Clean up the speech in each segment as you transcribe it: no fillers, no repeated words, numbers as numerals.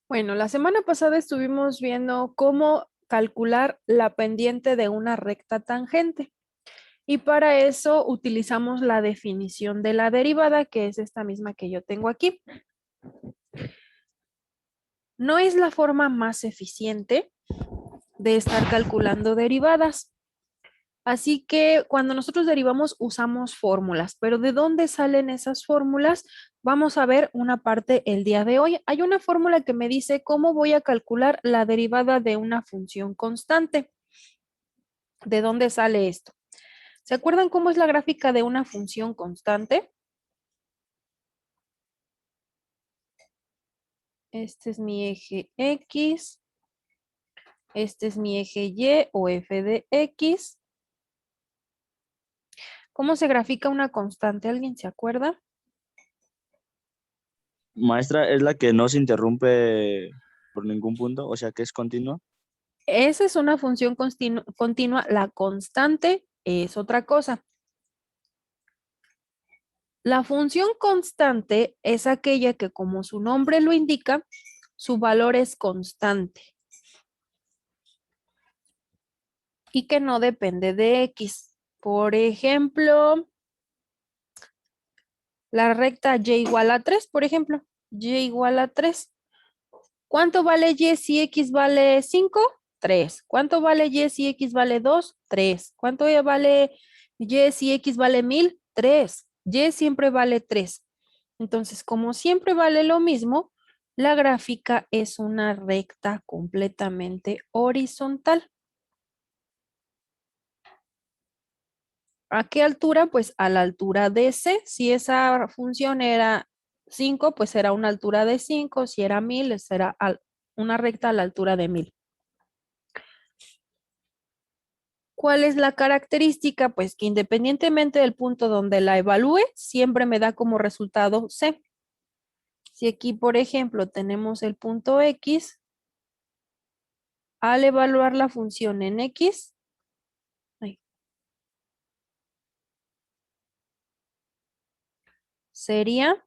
Bueno, la semana pasada estuvimos viendo cómo calcular la pendiente de una recta tangente y para eso utilizamos la definición de la derivada, que es esta misma que yo tengo aquí. No es la forma más eficiente de estar calculando derivadas. Así que cuando nosotros derivamos usamos fórmulas, pero ¿de dónde salen esas fórmulas? Vamos a ver una parte el día de hoy. Hay una fórmula que me dice cómo voy a calcular la derivada de una función constante. ¿De dónde sale esto? ¿Se acuerdan cómo es la gráfica de una función constante? Este es mi eje X, este es mi eje Y o f de X. ¿Cómo se grafica una constante? ¿Alguien se acuerda? Maestra, es la que no se interrumpe por ningún punto, o sea que es continua. Esa es una función continua, la constante es otra cosa. La función constante es aquella que, como su nombre lo indica, su valor es constante y que no depende de X. Por ejemplo, la recta y igual a 3, por ejemplo, y igual a 3. ¿Cuánto vale y si X vale 5? 3. ¿Cuánto vale y si X vale 2? 3. ¿Cuánto vale y si X vale 1000? 3. Y siempre vale 3. Entonces, como siempre vale lo mismo, la gráfica es una recta completamente horizontal. ¿A qué altura? Pues a la altura de C. Si esa función era 5, pues será una altura de 5. Si era 1000, será una recta a la altura de 1000. ¿Cuál es la característica? Pues que independientemente del punto donde la evalúe, siempre me da como resultado C. Si aquí, por ejemplo, tenemos el punto X, al evaluar la función en X, sería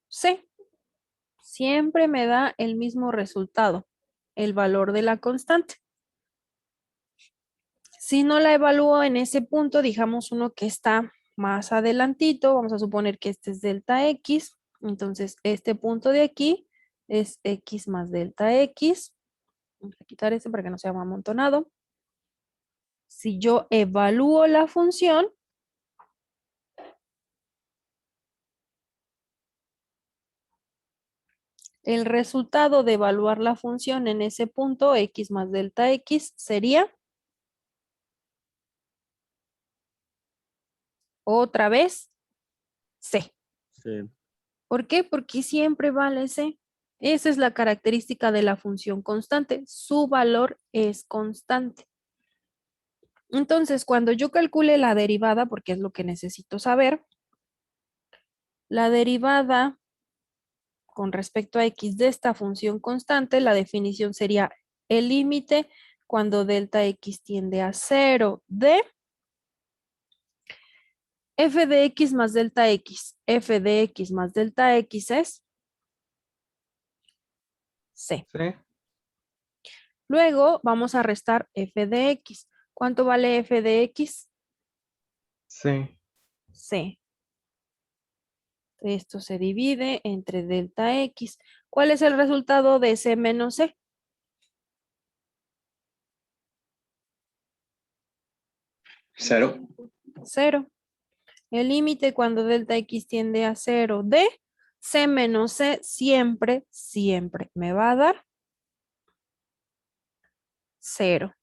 C. Siempre me da el mismo resultado, el valor de la constante. Si no la evalúo en ese punto, digamos uno que está más adelantito, vamos a suponer que este es delta X, entonces este punto de aquí es X más delta X. Vamos a quitar este para que no sea amontonado. Si yo evalúo la función, el resultado de evaluar la función en ese punto, X más delta X, sería otra vez C. Sí. ¿Por qué? Porque siempre vale C. Esa es la característica de la función constante. Su valor es constante. Entonces, cuando yo calcule la derivada, porque es lo que necesito saber, la derivada con respecto a X de esta función constante, la definición sería el límite cuando delta X tiende a 0 de f de X más delta X. F de X más delta X es C. Sí, Luego vamos a restar f de X. ¿Cuánto vale f de X? sí. C. Esto se divide entre delta X. ¿Cuál es el resultado de C menos C? 0. 0. El límite cuando delta X tiende a 0 de C menos C siempre, siempre me va a dar 0.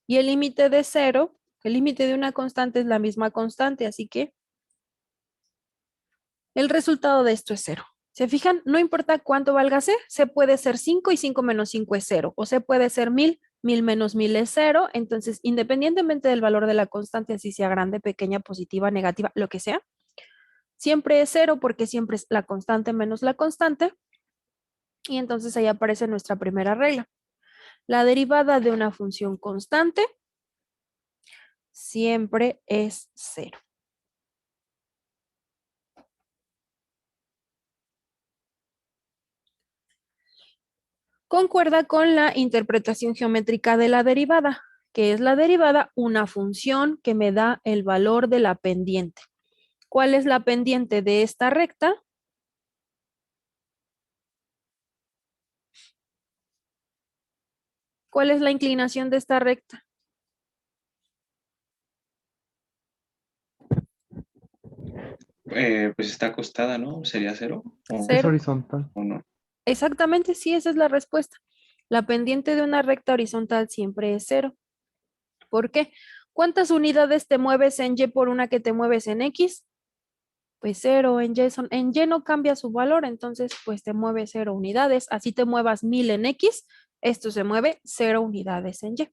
Y el límite de 0, el límite de una constante es la misma constante, así que el resultado de esto es 0. ¿Se fijan? No importa cuánto valga C, C puede ser 5 y 5 menos 5 es 0. O C puede ser 1000, 1000 menos 1000 es 0. Entonces, independientemente del valor de la constante, así sea grande, pequeña, positiva, negativa, lo que sea, siempre es 0 porque siempre es la constante menos la constante. Y entonces ahí aparece nuestra primera regla. La derivada de una función constante siempre es 0. concuerda con la interpretación geométrica de la derivada, que es la derivada, una función que me da el valor de la pendiente. ¿Cuál es la pendiente de esta recta? ¿Cuál es la inclinación de esta recta? Pues está acostada, ¿no? ¿Sería cero? ¿O, Cero. horizontal? ¿O no? Exactamente, sí, esa es la respuesta. La pendiente de una recta horizontal siempre es cero. ¿Por qué? ¿Cuántas unidades te mueves en Y por una que te mueves en X? Pues cero, en Y no cambia su valor, entonces pues te mueve 0 unidades. Así te muevas 1000 en X, esto se mueve 0 unidades en Y.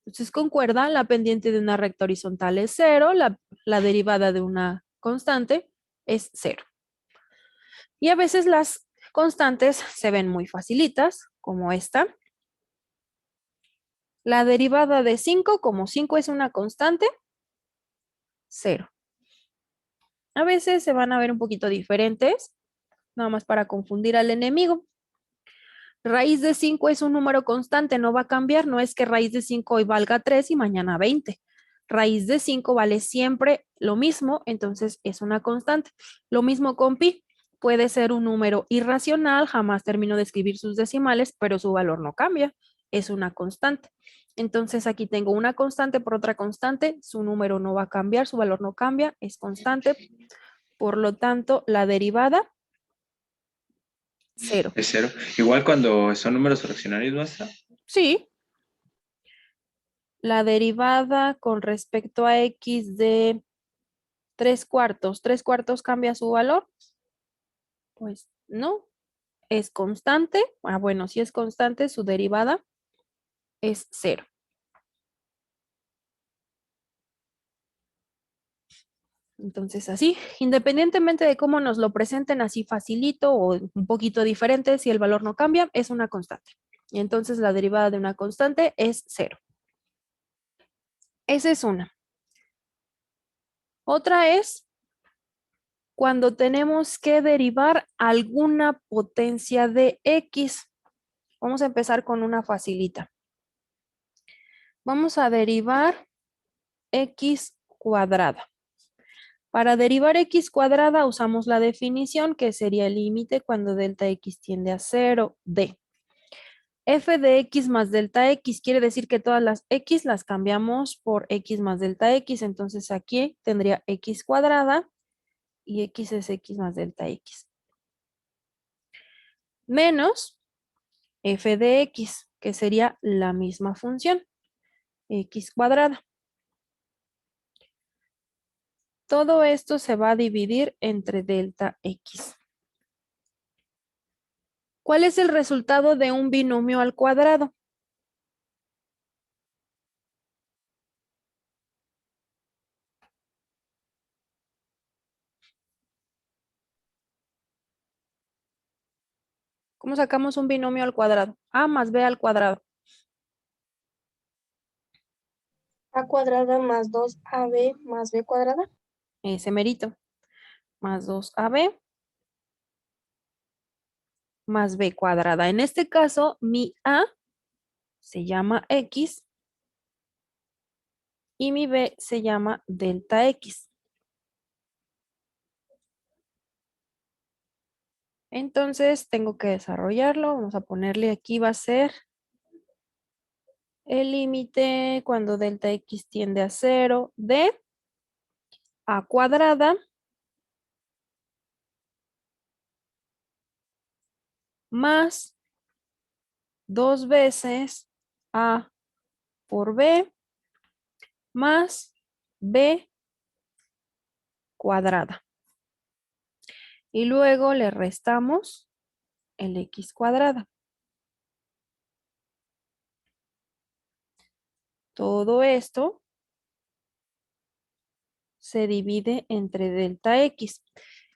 Entonces concuerda, la pendiente de una recta horizontal es cero, la derivada de una constante es cero. Y a veces las constantes se ven muy facilitas, como esta. La derivada de 5, como 5 es una constante, cero. A veces se van a ver un poquito diferentes, nada más para confundir al enemigo. Raíz de 5 es un número constante, no va a cambiar, no es que raíz de 5 hoy valga 3 y mañana 20. Raíz de 5 vale siempre lo mismo, entonces es una constante. Lo mismo con pi, puede ser un número irracional, jamás termino de escribir sus decimales, pero su valor no cambia, es una constante. Entonces aquí tengo una constante por otra constante, su número no va a cambiar, su valor no cambia, es constante. Por lo tanto, la derivada, cero. Es cero. Igual cuando son números fraccionarios, ¿basta? Sí, la derivada con respecto a x de 3/4, ¿3/4 cambia su valor? Pues no, es constante. Ah, bueno, si es constante, su derivada es cero. Entonces, así, independientemente de cómo nos lo presenten, así facilito o un poquito diferente, si el valor no cambia, es una constante. Y entonces la derivada de una constante es cero. Esa es una. Otra es cuando tenemos que derivar alguna potencia de x. Vamos a empezar con una facilita. Vamos a derivar x cuadrada. Para derivar x cuadrada usamos la definición que sería el límite cuando delta x tiende a 0 de f de x más delta x. Quiere decir que todas las x las cambiamos por x más delta x. Entonces aquí tendría x cuadrada y x es x más delta x. Menos f de x, que sería la misma función, x cuadrada. Todo esto se va a dividir entre delta x. ¿Cuál es el resultado de un binomio al cuadrado? ¿Cómo sacamos un binomio al cuadrado? A más b al cuadrado. A cuadrada más 2ab más b cuadrada. Ese merito. Más 2ab más b cuadrada. En este caso, mi a se llama x y mi b se llama delta x. Entonces, tengo que desarrollarlo. Vamos a ponerle aquí, va a ser el límite cuando delta x tiende a 0 de a cuadrada más 2 veces a por b más b cuadrada. Y luego le restamos el x cuadrada. Todo esto se divide entre delta x.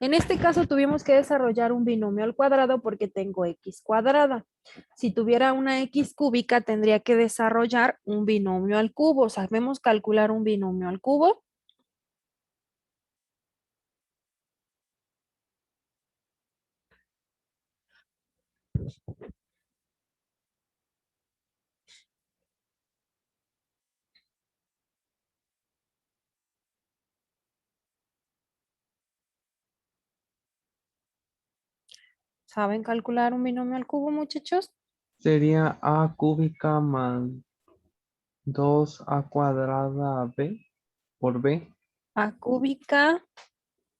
En este caso tuvimos que desarrollar un binomio al cuadrado porque tengo x cuadrada. Si tuviera una x cúbica, tendría que desarrollar un binomio al cubo. ¿Sabemos calcular un binomio al cubo? ¿Saben calcular un binomio al cubo, muchachos? Sería A cúbica más 2A cuadrada B por B. A cúbica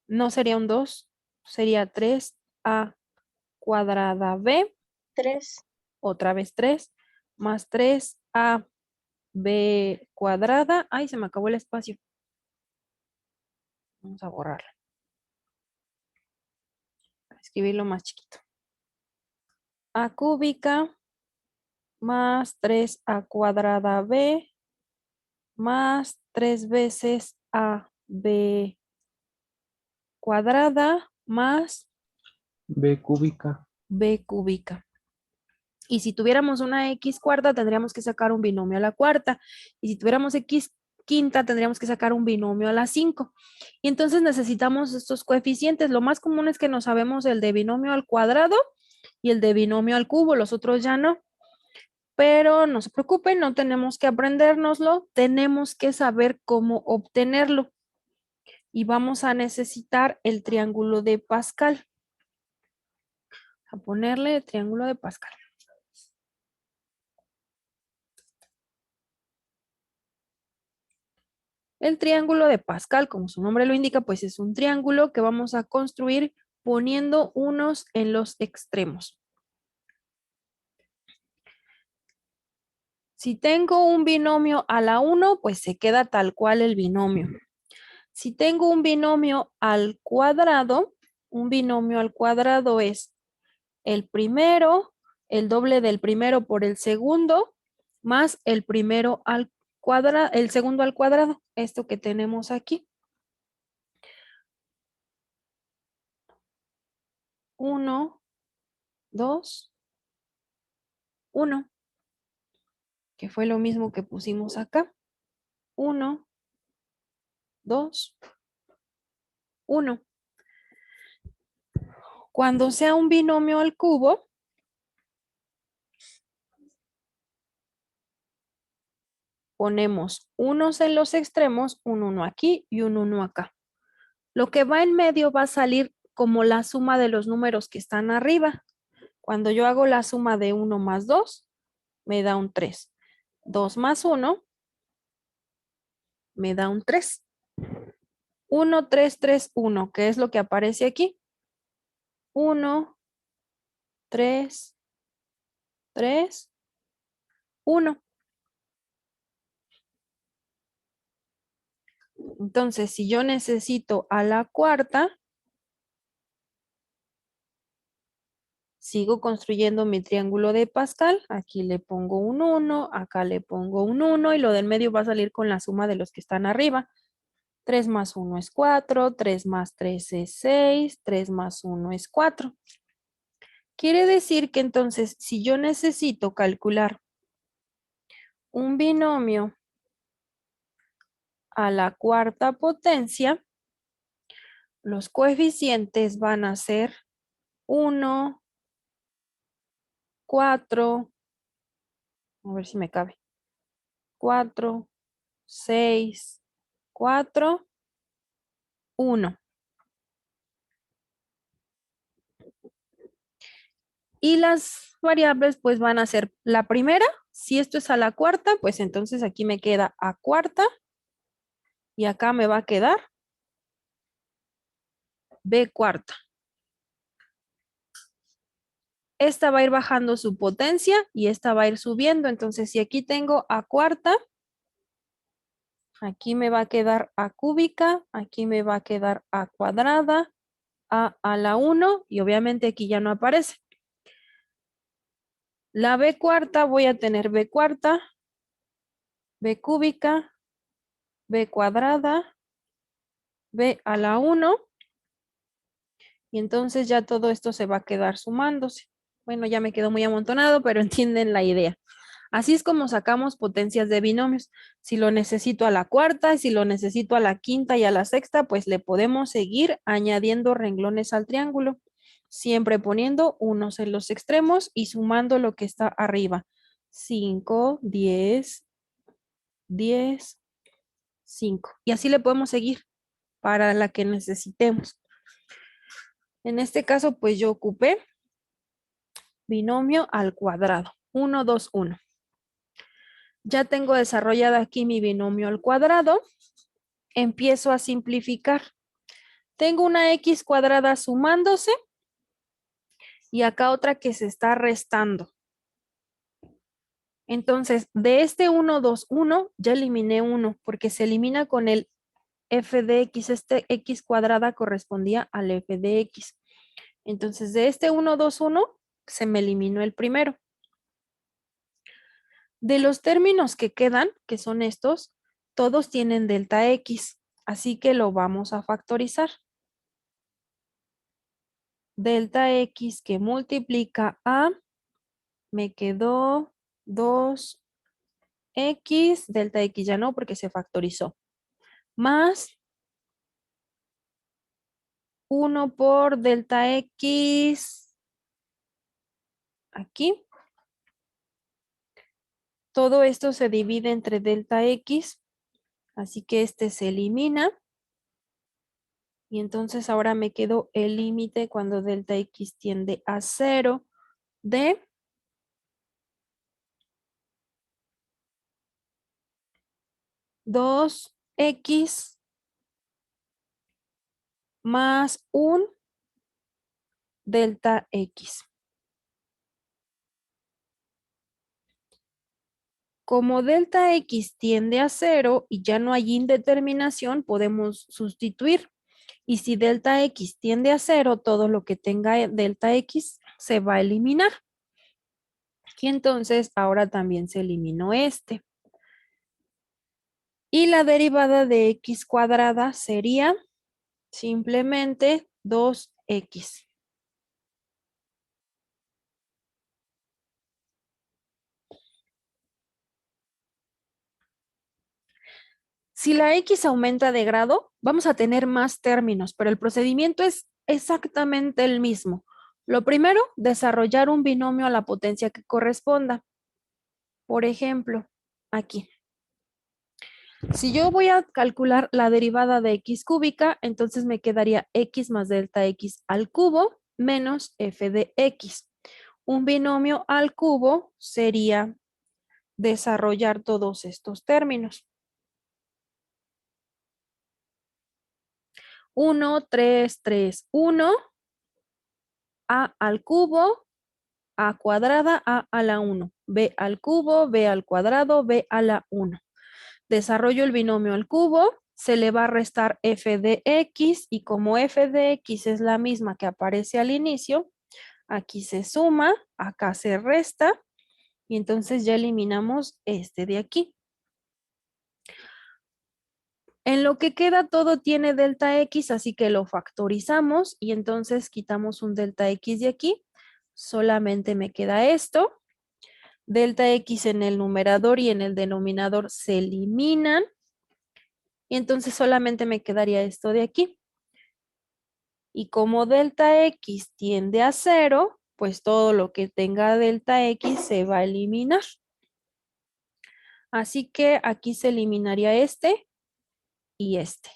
no sería un 2, sería 3a cuadrada b, 3. otra vez 3, más 3a b cuadrada. Ay, se me acabó el espacio. Vamos a borrarlo. Escribirlo más chiquito. A cúbica más 3a cuadrada b más 3 veces a b cuadrada más B cúbica. b cúbica. Y si tuviéramos una x cuarta, tendríamos que sacar un binomio a la cuarta. Y si tuviéramos x quinta, tendríamos que sacar un binomio a la 5. Y entonces necesitamos estos coeficientes. Lo más común es que no sabemos el de binomio al cuadrado y el de binomio al cubo. Los otros ya no. Pero no se preocupen, no tenemos que aprendérnoslo. Tenemos que saber cómo obtenerlo. Y vamos a necesitar el triángulo de Pascal. A ponerle el triángulo de Pascal. El triángulo de Pascal, como su nombre lo indica, pues es un triángulo que vamos a construir poniendo unos en los extremos. Si tengo un binomio a la 1, pues se queda tal cual el binomio. Si tengo un binomio al cuadrado, un binomio al cuadrado es el primero, el doble del primero por el segundo, más el primero al cuadrado, el segundo al cuadrado, esto que tenemos aquí. 1, 2, 1, que fue lo mismo que pusimos acá. 1, 2, 1. Cuando sea un binomio al cubo, ponemos unos en los extremos, un 1 aquí y un 1 acá. Lo que va en medio va a salir como la suma de los números que están arriba. Cuando yo hago la suma de 1 más 2, me da un 3. 2 más 1 me da un 3. 1, 3, 3, 1, que es lo que aparece aquí. 1, 3, 3, 1. Entonces, si yo necesito a la cuarta, sigo construyendo mi triángulo de Pascal. Aquí le pongo un 1, acá le pongo un 1 y lo del medio va a salir con la suma de los que están arriba. 3 más 1 es 4, 3 más 3 es 6, 3 más 1 es 4. Quiere decir que entonces, si yo necesito calcular un binomio a la cuarta potencia, los coeficientes van a ser 1, 4, a ver si me cabe, 4, 6, 4, 1. Y las variables pues van a ser la primera, si esto es a la cuarta, pues entonces aquí me queda a cuarta y acá me va a quedar b cuarta. Esta va a ir bajando su potencia y esta va a ir subiendo. Entonces, si aquí tengo a cuarta, aquí me va a quedar a cúbica, aquí me va a quedar a cuadrada, a la 1 y obviamente aquí ya no aparece. La b cuarta voy a tener b cuarta, b cúbica, b cuadrada, b a la 1 y entonces ya todo esto se va a quedar sumándose. Bueno, ya me quedó muy amontonado, pero entienden la idea. Así es como sacamos potencias de binomios. Si lo necesito a la cuarta, si lo necesito a la quinta y a la sexta, pues le podemos seguir añadiendo renglones al triángulo, siempre poniendo unos en los extremos y sumando lo que está arriba. 5, 10, 10, 5. Y así le podemos seguir para la que necesitemos. En este caso, pues yo ocupé binomio al cuadrado. 1, 2, 1. Ya tengo desarrollado aquí mi binomio al cuadrado. Empiezo a simplificar. Tengo una x cuadrada sumándose y acá otra que se está restando. Entonces, de este 1, 2, 1, ya eliminé 1 porque se elimina con el f de x. Este x cuadrada correspondía al f de x. Entonces, de este 1, 2, 1, se me eliminó el primero. De los términos que quedan, que son estos, todos tienen delta x, así que lo vamos a factorizar. Delta x que multiplica a, me quedó 2x, delta x ya no porque se factorizó, más 1 por delta x, aquí. Todo esto se divide entre delta x, así que este se elimina. Y entonces ahora me quedó el límite cuando delta x tiende a 0 de 2x más 1 delta x. Como delta x tiende a 0 y ya no hay indeterminación, podemos sustituir. Y si delta x tiende a 0, todo lo que tenga delta x se va a eliminar. Y entonces ahora también se eliminó este. Y la derivada de x cuadrada sería simplemente 2x. Si la x aumenta de grado, vamos a tener más términos, pero el procedimiento es exactamente el mismo. Lo primero, desarrollar un binomio a la potencia que corresponda. Por ejemplo, aquí. Si yo voy a calcular la derivada de x cúbica, entonces me quedaría x más delta x al cubo menos f de x. Un binomio al cubo sería desarrollar todos estos términos. 1, 3, 3, 1, a al cubo, a cuadrada, a la 1, b al cubo, b al cuadrado, b a la 1. Desarrollo el binomio al cubo, se le va a restar f de x y como f de x es la misma que aparece al inicio, aquí se suma, acá se resta y entonces ya eliminamos este de aquí. En lo que queda todo tiene delta x, así que lo factorizamos y entonces quitamos un delta x de aquí. Solamente me queda esto. Delta x en el numerador y en el denominador se eliminan. Y entonces solamente me quedaría esto de aquí. Y como delta x tiende a 0, pues todo lo que tenga delta x se va a eliminar. Así que aquí se eliminaría este y este.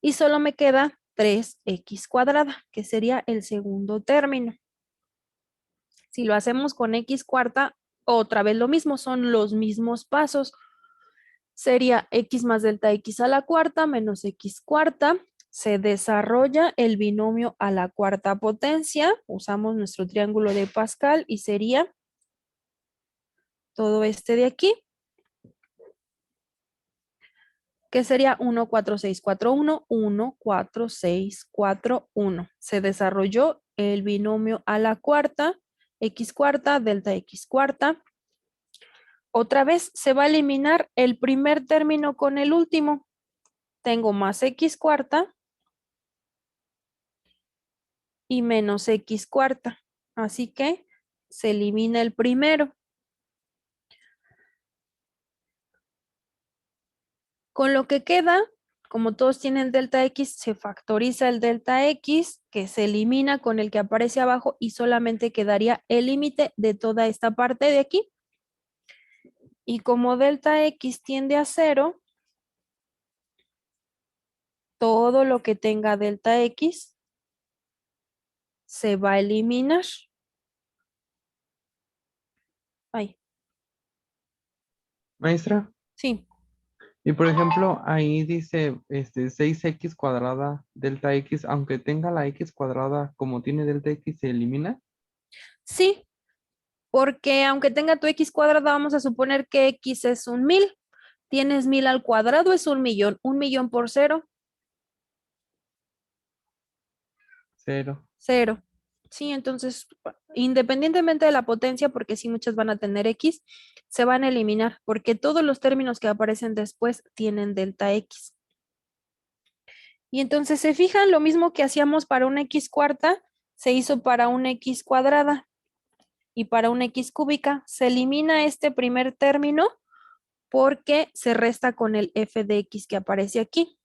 Y solo me queda 3x cuadrada, que sería el segundo término. Si lo hacemos con x cuarta, otra vez lo mismo, son los mismos pasos. Sería x más delta x a la cuarta menos x cuarta. Se desarrolla el binomio a la cuarta potencia. Usamos nuestro triángulo de Pascal y sería todo este de aquí, que sería 1, 4, 6, 4, 1, 1, 4, 6, 4, 1. Se desarrolló el binomio a la cuarta, x cuarta, delta x cuarta. Otra vez se va a eliminar el primer término con el último. Tengo más x cuarta y menos x cuarta. Así que se elimina el primero. Con lo que queda, como todos tienen delta x, se factoriza el delta x, que se elimina con el que aparece abajo y solamente quedaría el límite de toda esta parte de aquí. Y como delta x tiende a 0, todo lo que tenga delta x se va a eliminar. Ay, Maestra, sí. y por ejemplo, ahí dice 6x cuadrada delta x, aunque tenga la x cuadrada como tiene delta x, ¿se elimina? Sí, porque aunque tenga tu x cuadrada, vamos a suponer que x es 1000. Tienes 1000 al cuadrado, es 1.000.000. 1.000.000 por cero, Cero. cero. Sí, entonces, independientemente de la potencia, porque sí muchas van a tener x, se van a eliminar, porque todos los términos que aparecen después tienen delta x. Y entonces se fijan, lo mismo que hacíamos para una x cuarta, se hizo para una x cuadrada y para una x cúbica. Se elimina este primer término porque se resta con el f de x que aparece aquí.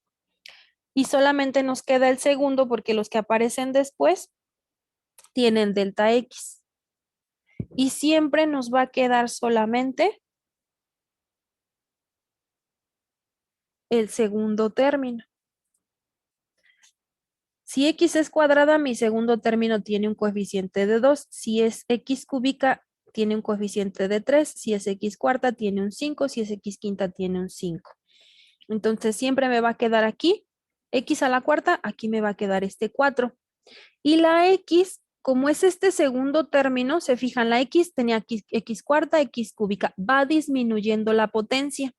Y solamente nos queda el segundo porque los que aparecen después tienen delta x. Y siempre nos va a quedar solamente el segundo término. Si x es cuadrada, mi segundo término tiene un coeficiente de 2. Si es x cúbica, tiene un coeficiente de 3. Si es x cuarta, tiene un 5. Si es x quinta, tiene un 5. Entonces, siempre me va a quedar aquí x a la cuarta, aquí me va a quedar este 4. Y la x, como es este segundo término, se fijan, la x tenía x cuarta, x cúbica, va disminuyendo la potencia.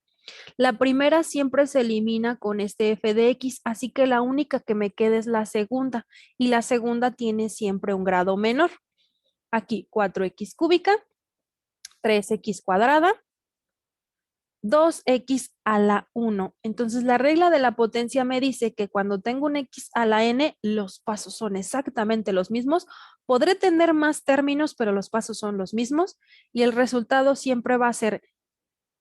La primera siempre se elimina con este f de x, así que la única que me queda es la segunda, y la segunda tiene siempre un grado menor. Aquí 4x cúbica, 3x cuadrada, 2x a la 1. Entonces la regla de la potencia me dice que cuando tengo un x a la n, los pasos son exactamente los mismos. Podré tener más términos, pero los pasos son los mismos y el resultado siempre va a ser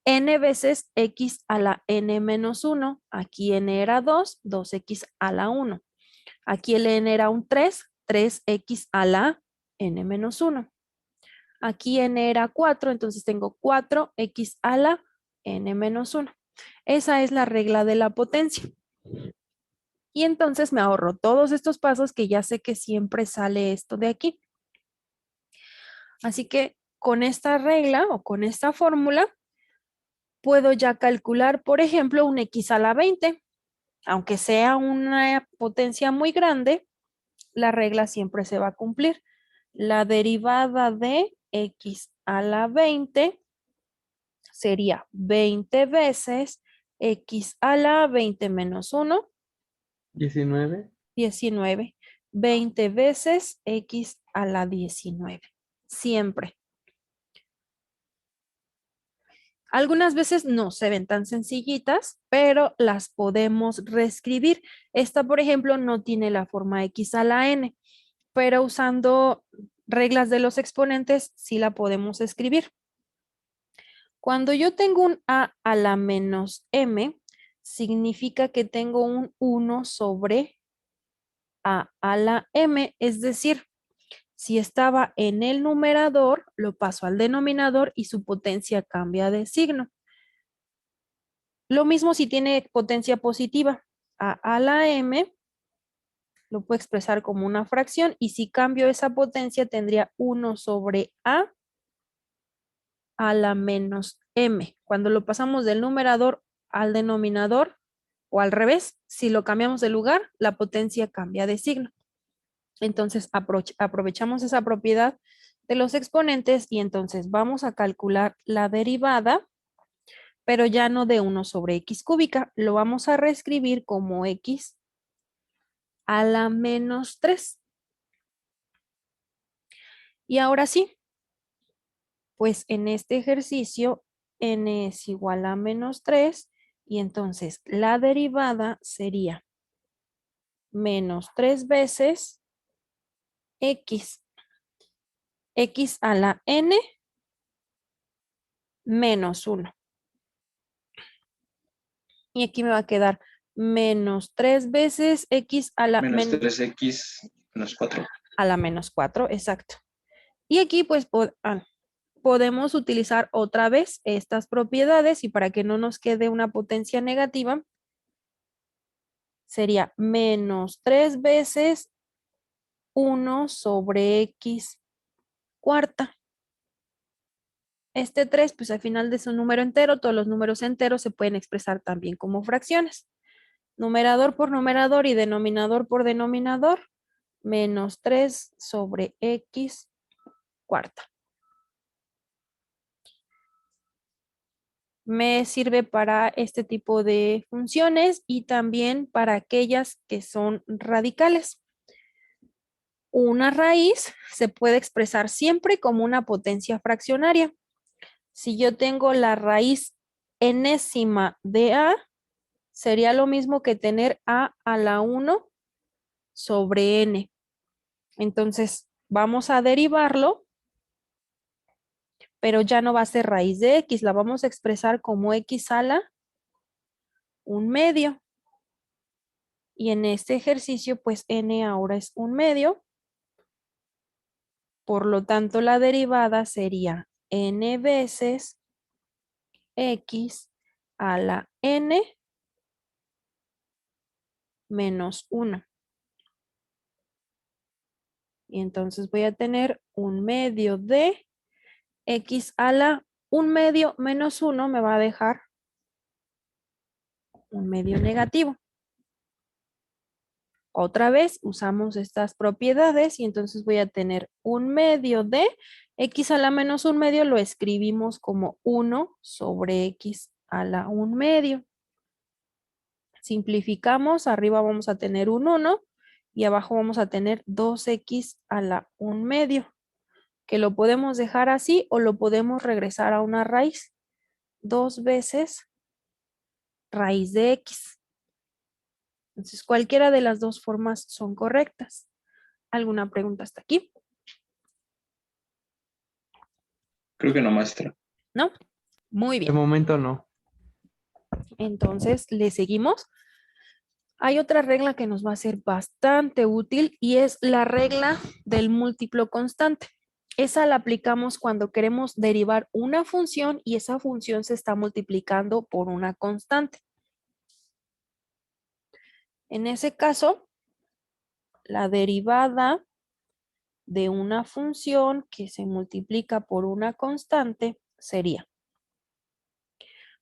n veces x a la n menos 1. Aquí n era 2, 2x a la 1. Aquí el n era un 3, 3x a la n menos 1. Aquí n era 4, entonces tengo 4x a la n menos 1. Esa es la regla de la potencia. Y entonces me ahorro todos estos pasos que ya sé que siempre sale esto de aquí. Así que con esta regla o con esta fórmula puedo ya calcular, por ejemplo, un x a la 20. Aunque sea una potencia muy grande, la regla siempre se va a cumplir. La derivada de x a la 20 sería 20 veces x a la 20 menos 1, 19. 19. 20 veces x a la 19. Siempre. Algunas veces no se ven tan sencillitas, pero las podemos reescribir. Esta, por ejemplo, no tiene la forma x a la n, pero usando reglas de los exponentes sí la podemos escribir. Cuando yo tengo un a la menos m, significa que tengo un 1 sobre a la m, es decir, si estaba en el numerador, lo paso al denominador y su potencia cambia de signo. Lo mismo si tiene potencia positiva. A la m lo puedo expresar como una fracción y si cambio esa potencia tendría 1 sobre a la menos m. Cuando lo pasamos del numerador al denominador o al revés, si lo cambiamos de lugar, la potencia cambia de signo. Entonces aprovechamos esa propiedad de los exponentes y entonces vamos a calcular la derivada, pero ya no de 1 sobre x cúbica, lo vamos a reescribir como x a la menos 3. Y ahora sí, pues en este ejercicio n es igual a menos 3 y entonces la derivada sería menos 3 veces x a la n menos 1. Y aquí me va a quedar menos 3 veces x a la Menos 3x menos 4. a la menos 4, exacto. Y aquí pues podemos utilizar otra vez estas propiedades y para que no nos quede una potencia negativa, sería menos 3 veces 1 sobre x cuarta. Este 3, pues al final de su número entero, todos los números enteros se pueden expresar también como fracciones. Numerador por numerador y denominador por denominador, menos 3 sobre x cuarta. Me sirve para este tipo de funciones y también para aquellas que son radicales. Una raíz se puede expresar siempre como una potencia fraccionaria. Si yo tengo la raíz enésima de a, sería lo mismo que tener a la 1 sobre n. Entonces, vamos a derivarlo, pero ya no va a ser raíz de x, la vamos a expresar como x a la 1/2. Y en este ejercicio, pues n ahora es 1/2. Por lo tanto, la derivada sería n veces x a la n menos 1. Y entonces voy a tener 1/2 de x a la 1/2 menos 1 me va a dejar 1/2 negativo. Otra vez usamos estas propiedades y entonces voy a tener 1/2 de x a la menos 1/2 lo escribimos como 1 sobre x a la 1/2. Simplificamos, arriba vamos a tener un 1 y abajo vamos a tener 2x a la 1/2, que lo podemos dejar así o lo podemos regresar a una raíz. 2 veces raíz de x. Entonces, cualquiera de las dos formas son correctas. ¿Alguna pregunta hasta aquí? Creo que no, maestra. ¿No? Muy De bien. momento no. Entonces, le seguimos. Hay otra regla que nos va a ser bastante útil y es la regla del múltiplo constante. Esa la aplicamos cuando queremos derivar una función y esa función se está multiplicando por una constante. En ese caso, la derivada de una función que se multiplica por una constante sería.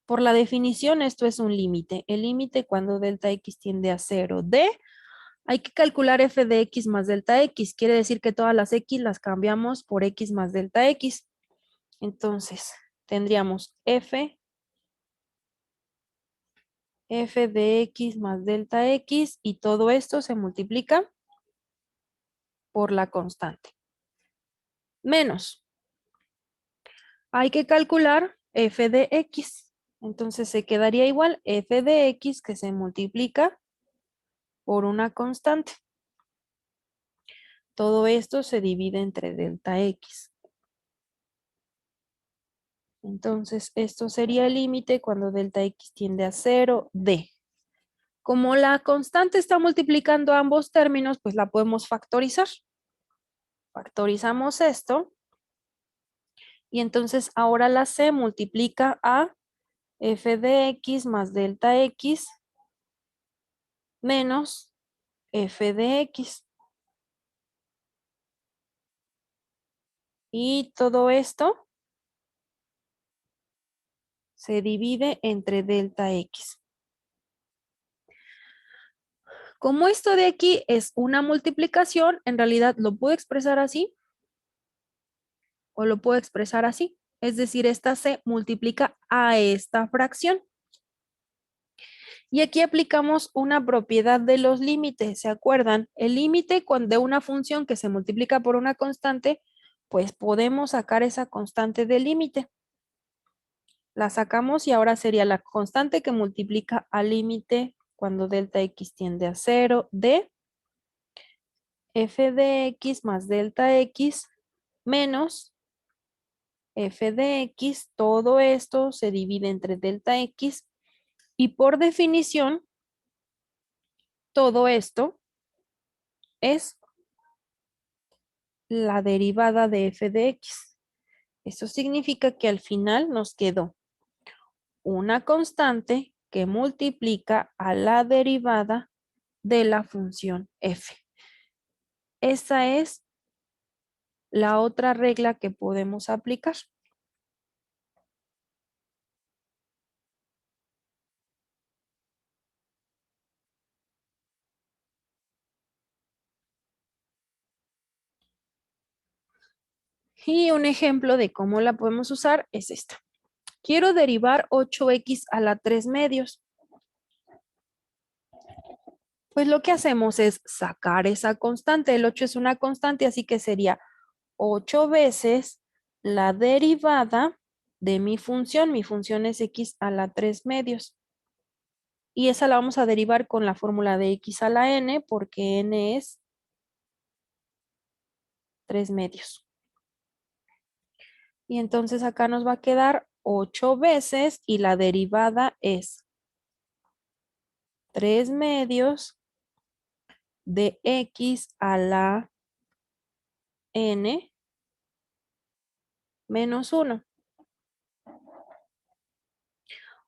Por la definición, esto es un límite. El límite cuando delta x tiende a 0 de, hay que calcular f de x más delta x. Quiere decir que todas las x las cambiamos por x más delta x. Entonces, tendríamos f de x más delta x y todo esto se multiplica por la constante. Menos. Hay que calcular f de x. Entonces se quedaría igual f de x que se multiplica por una constante. Todo esto se divide entre delta x. Entonces esto sería el límite cuando delta x tiende a 0 de. Como la constante está multiplicando ambos términos, pues la podemos factorizar. Factorizamos esto. Y entonces ahora la c multiplica a f de x más delta x menos f de x. Y todo esto se divide entre delta x. Como esto de aquí es una multiplicación, en realidad lo puedo expresar así o lo puedo expresar así. Es decir, esta se multiplica a esta fracción. Y aquí aplicamos una propiedad de los límites, ¿se acuerdan? El límite de una función que se multiplica por una constante, pues podemos sacar esa constante del límite. La sacamos y ahora sería la constante que multiplica al límite cuando delta x tiende a 0 de f de x más delta x menos f de x. Todo esto se divide entre delta x y por definición todo esto es la derivada de f de x. Esto significa que al final nos quedó una constante que multiplica a la derivada de la función f. Esa es la otra regla que podemos aplicar. Y un ejemplo de cómo la podemos usar es esta. Quiero derivar 8x a la 3 medios. Pues lo que hacemos es sacar esa constante. El 8 es una constante, así que sería 8 veces la derivada de mi función. Mi función es x a la 3 medios. Y esa la vamos a derivar con la fórmula de x a la n, porque n es 3 medios. Y entonces acá nos va a quedar 8 veces y la derivada es 3 medios de x a la n menos 1.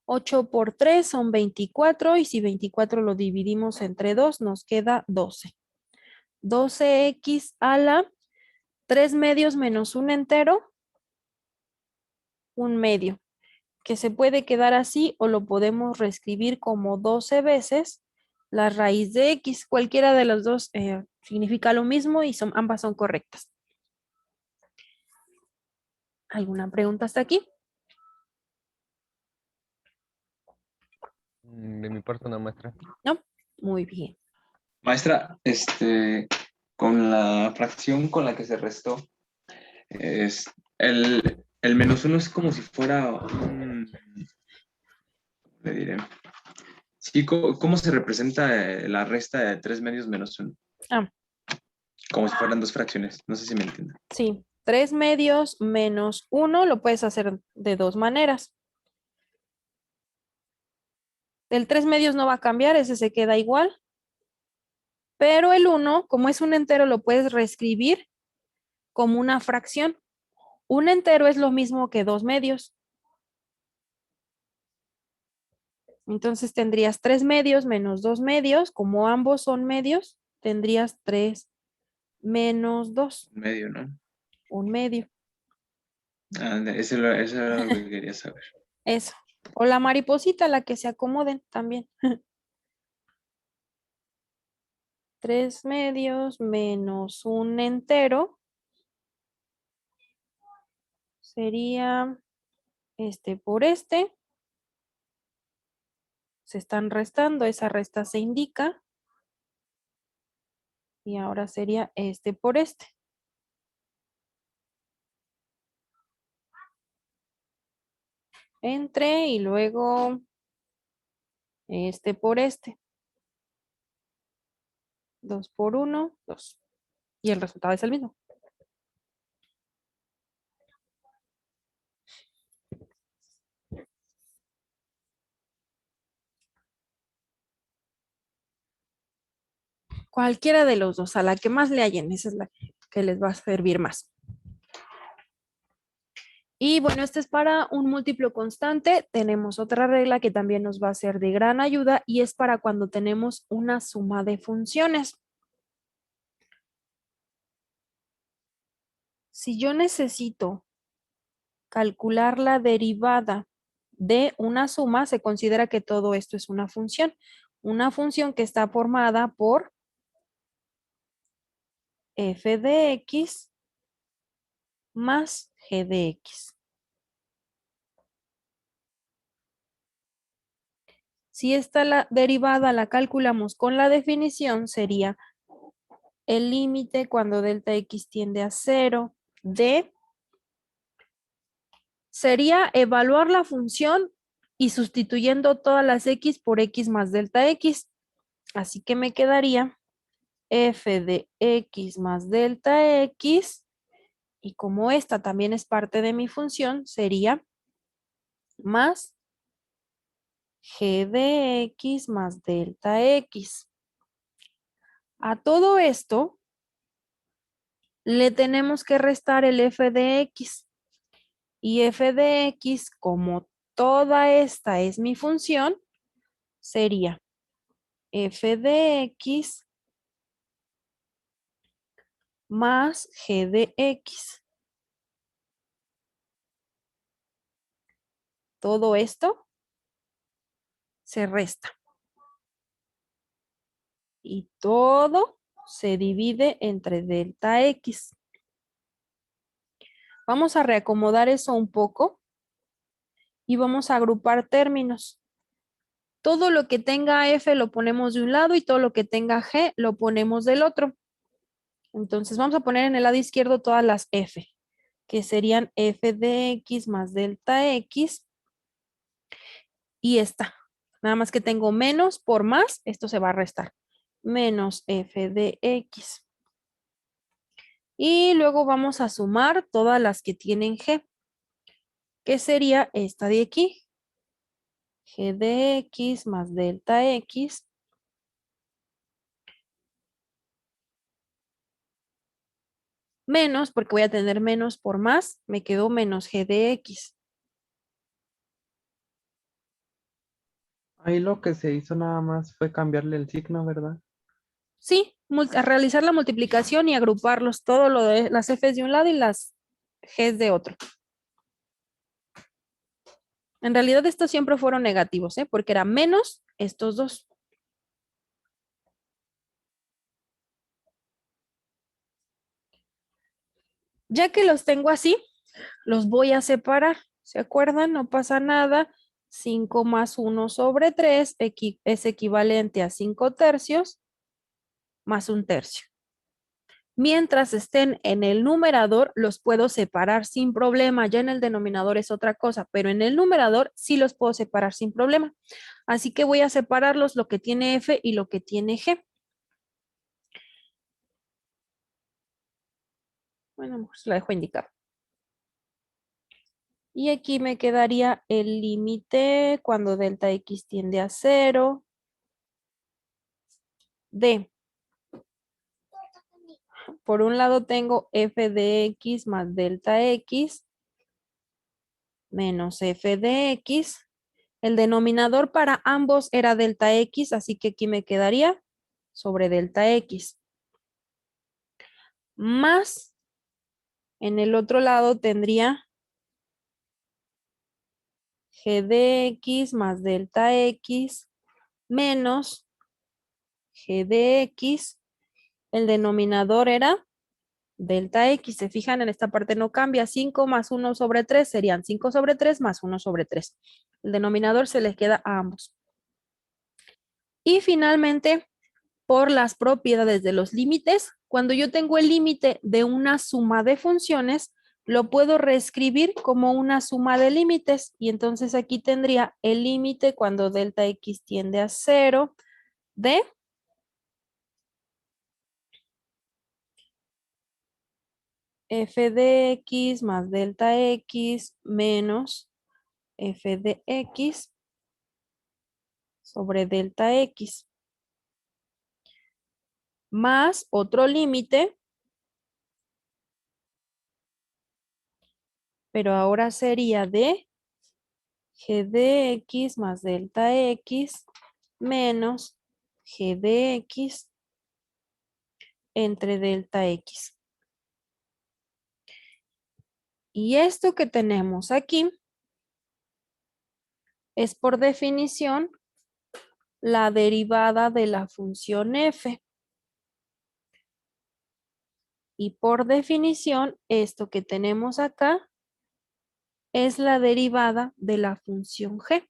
8 por 3 son 24 y si 24 lo dividimos entre 2 nos queda 12. 12x a la 3 medios menos un entero, un medio, que se puede quedar así o lo podemos reescribir como 12 veces la raíz de x. Cualquiera de los dos significa lo mismo y ambas son correctas. ¿Alguna pregunta hasta aquí? De mi parte, no, maestra. ¿No? Muy bien. Maestra, con la fracción con la que se restó, es, el menos uno es como si fuera un, le diré. Sí, ¿cómo se representa la resta de 3 medios menos 1? Ah, Como si fueran dos fracciones. No sé si me entienden. sí. 3 medios menos 1 lo puedes hacer de dos maneras. El 3 medios no va a cambiar, ese se queda igual. Pero el 1, como es un entero, lo puedes reescribir como una fracción. Un entero es lo mismo que 2 medios. Entonces tendrías 3 medios menos 2 medios. Como ambos son medios, tendrías 3 menos 2. Medio, ¿no? Un medio. Ah, eso era lo que quería saber. Eso. O la mariposita, la que se acomoden también. 3 medios menos un entero sería este por este. Se están restando, esa resta se indica. Y ahora sería este por este. Entre y luego este por este. 2 por 1, 2. Y el resultado es el mismo. Cualquiera de los dos, a la que más le hallen, esa es la que les va a servir más. Y bueno, este es para un múltiplo constante. Tenemos otra regla que también nos va a ser de gran ayuda y es para cuando tenemos una suma de funciones. Si yo necesito calcular la derivada de una suma, se considera que todo esto es una función. Una función que está formada por f de x más g de x. Si esta la derivada la calculamos con la definición, sería el límite cuando delta x tiende a 0 de, sería evaluar la función y sustituyendo todas las x por x más delta x. Así que me quedaría f de x más delta x, y como esta también es parte de mi función, sería más g de x más delta x. A todo esto le tenemos que restar el f de x. Y f de x, como toda esta es mi función, sería f de x más g de x. Todo esto se resta. Y todo se divide entre delta x. Vamos a reacomodar eso un poco y vamos a agrupar términos. Todo lo que tenga F lo ponemos de un lado y todo lo que tenga G lo ponemos del otro. Entonces vamos a poner en el lado izquierdo todas las F, que serían F de X más delta X y esta. Nada más que tengo menos por más, esto se va a restar. Menos F de X. Y luego vamos a sumar todas las que tienen G, que sería esta de aquí. G de X más delta X. Menos, porque voy a tener menos por más, me quedó menos G de X. Ahí lo que se hizo nada más fue cambiarle el signo, ¿verdad? Sí, a realizar la multiplicación y agruparlos, todo lo de las F's de un lado y las G's de otro. En realidad estos siempre fueron negativos, porque era menos estos dos. Ya que los tengo así, los voy a separar. ¿Se acuerdan? No pasa nada. 5 más 1 sobre 3 es equivalente a 5 tercios más 1 tercio. Mientras estén en el numerador, los puedo separar sin problema. Ya en el denominador es otra cosa, pero en el numerador sí los puedo separar sin problema. Así que voy a separarlos lo que tiene F y lo que tiene G. Bueno, pues la dejo indicado. Y aquí me quedaría el límite cuando delta X tiende a 0 de, por un lado tengo F de X más delta X menos F de X. El denominador para ambos era delta X, así que aquí me quedaría sobre delta X. Más, en el otro lado tendría G de X más delta X menos G de X. El denominador era delta X. Se fijan, en esta parte no cambia. 5 más 1 sobre 3 serían 5 sobre 3 más 1 sobre 3. El denominador se les queda a ambos. Y finalmente, por las propiedades de los límites, cuando yo tengo el límite de una suma de funciones, lo puedo reescribir como una suma de límites. Y entonces aquí tendría el límite cuando delta X tiende a 0 de F de X más delta X menos F de X sobre delta X. Más otro límite, pero ahora sería de G de X más delta X menos G de X entre delta X. Y esto que tenemos aquí es por definición la derivada de la función f. Y por definición, esto que tenemos acá es la derivada de la función g.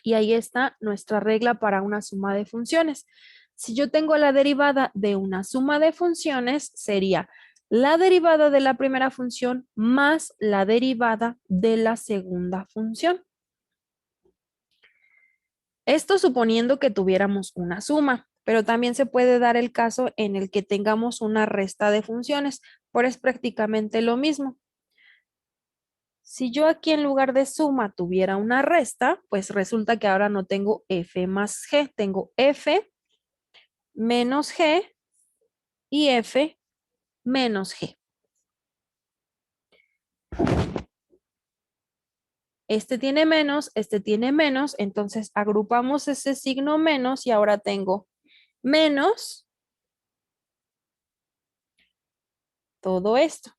Y ahí está nuestra regla para una suma de funciones. Si yo tengo la derivada de una suma de funciones, sería la derivada de la primera función más la derivada de la segunda función. Esto suponiendo que tuviéramos una suma, pero también se puede dar el caso en el que tengamos una resta de funciones, pero es prácticamente lo mismo. Si yo aquí en lugar de suma tuviera una resta, pues resulta que ahora no tengo f más g, tengo f menos g y f menos g. Este tiene menos, entonces agrupamos ese signo menos y ahora tengo menos todo esto.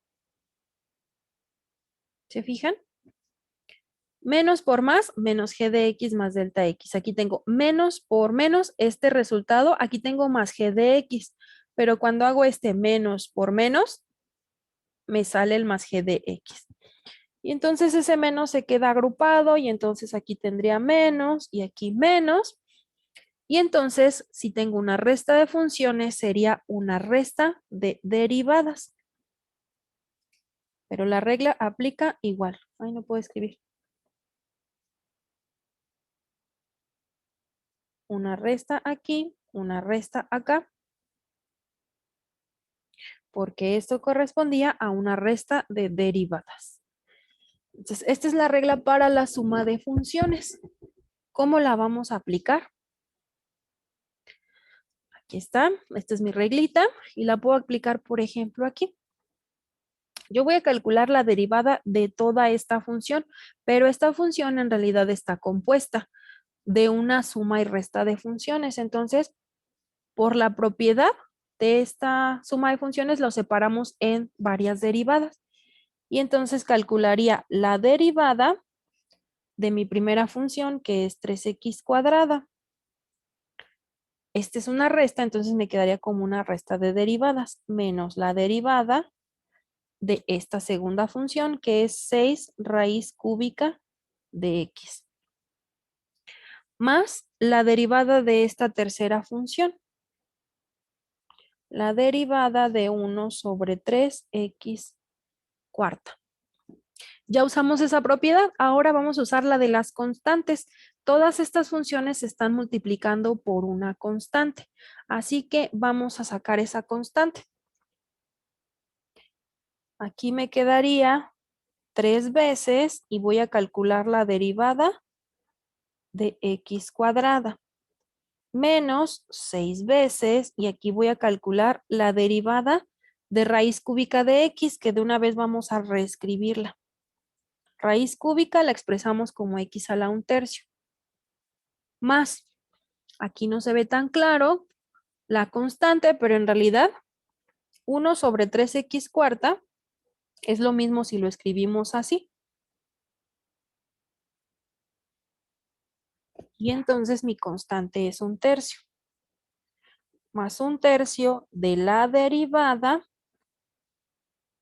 ¿Se fijan? Menos por más, menos g de x más delta x. Aquí tengo menos por menos este resultado. Aquí tengo más g de x. Pero cuando hago este menos por menos, me sale el más g de x. Y entonces ese menos se queda agrupado y entonces aquí tendría menos y aquí menos. Y entonces, si tengo una resta de funciones, sería una resta de derivadas. Pero la regla aplica igual. Ay, no puedo escribir. Una resta aquí, una resta acá. Porque esto correspondía a una resta de derivadas. Entonces, esta es la regla para la suma de funciones. ¿Cómo la vamos a aplicar? Aquí está, esta es mi reglita y la puedo aplicar, por ejemplo, aquí. Yo voy a calcular la derivada de toda esta función, pero esta función en realidad está compuesta de una suma y resta de funciones. Entonces, por la propiedad de esta suma de funciones, lo separamos en varias derivadas. Y entonces calcularía la derivada de mi primera función, que es 3x cuadrada. Esta es una resta, entonces me quedaría como una resta de derivadas, menos la derivada de esta segunda función, que es 6 raíz cúbica de x, más la derivada de esta tercera función, la derivada de 1 sobre 3x cuarta. Ya usamos esa propiedad, ahora vamos a usar la de las constantes. Todas estas funciones se están multiplicando por una constante, así que vamos a sacar esa constante. Aquí me quedaría 3 veces y voy a calcular la derivada de x cuadrada, menos 6 veces, y aquí voy a calcular la derivada de raíz cúbica de x, que de una vez vamos a reescribirla. Raíz cúbica la expresamos como x a la 1/3. Más, aquí no se ve tan claro la constante, pero en realidad 1 sobre 3x cuarta es lo mismo si lo escribimos así. Y entonces mi constante es 1/3. Más 1/3 de la derivada.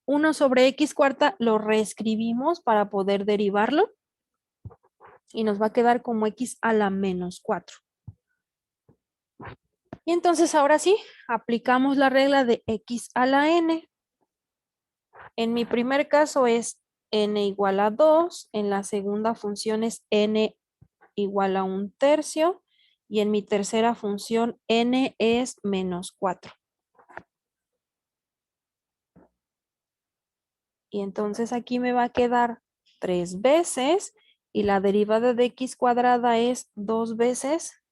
1 sobre x cuarta lo reescribimos para poder derivarlo. Y nos va a quedar como x a la menos 4. Y entonces ahora sí, aplicamos la regla de x a la n. En mi primer caso es n igual a 2. En la segunda función es n igual a 1/3. Y en mi tercera función n es menos 4. Y entonces aquí me va a quedar 3 veces y la derivada de x cuadrada es 2 veces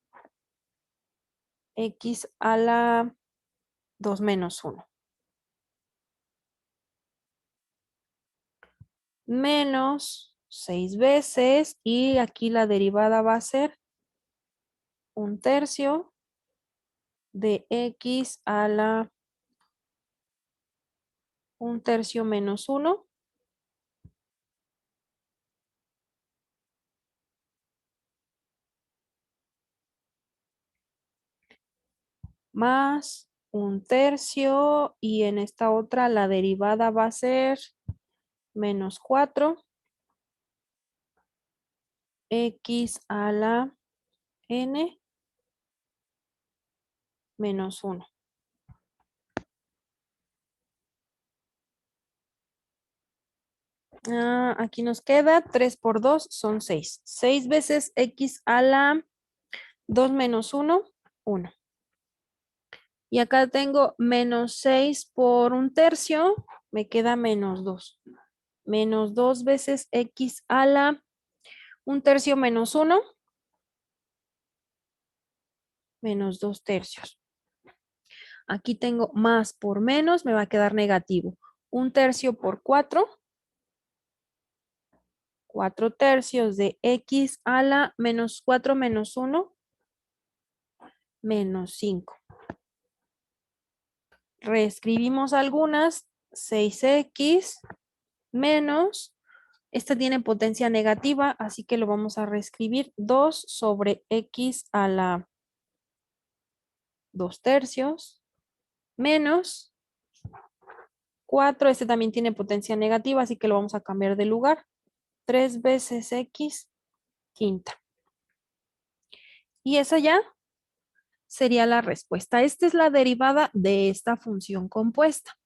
x a la 2 menos 1. Menos 6 veces y aquí la derivada va a ser 1/3 de x a la 1/3 menos 1. Más 1/3 y en esta otra la derivada va a ser menos 4 x a la n menos 1. Aquí nos queda 3 por 2 son 6. 6 veces x a la 2 menos 1, 1. Y acá tengo menos 6 por 1/3, me queda menos 2. Menos 2 veces x a la 1/3 menos 1, menos 2/3. Aquí tengo más por menos, me va a quedar negativo. 1/3 por 4, 4/3 de x a la menos 4 menos 1, menos 5. Reescribimos algunas, 6x menos, esta tiene potencia negativa, así que lo vamos a reescribir, 2 sobre x a la 2/3 menos 4, este también tiene potencia negativa, así que lo vamos a cambiar de lugar. 3 veces x quinta. Y esa ya sería la respuesta. Esta es la derivada de esta función compuesta.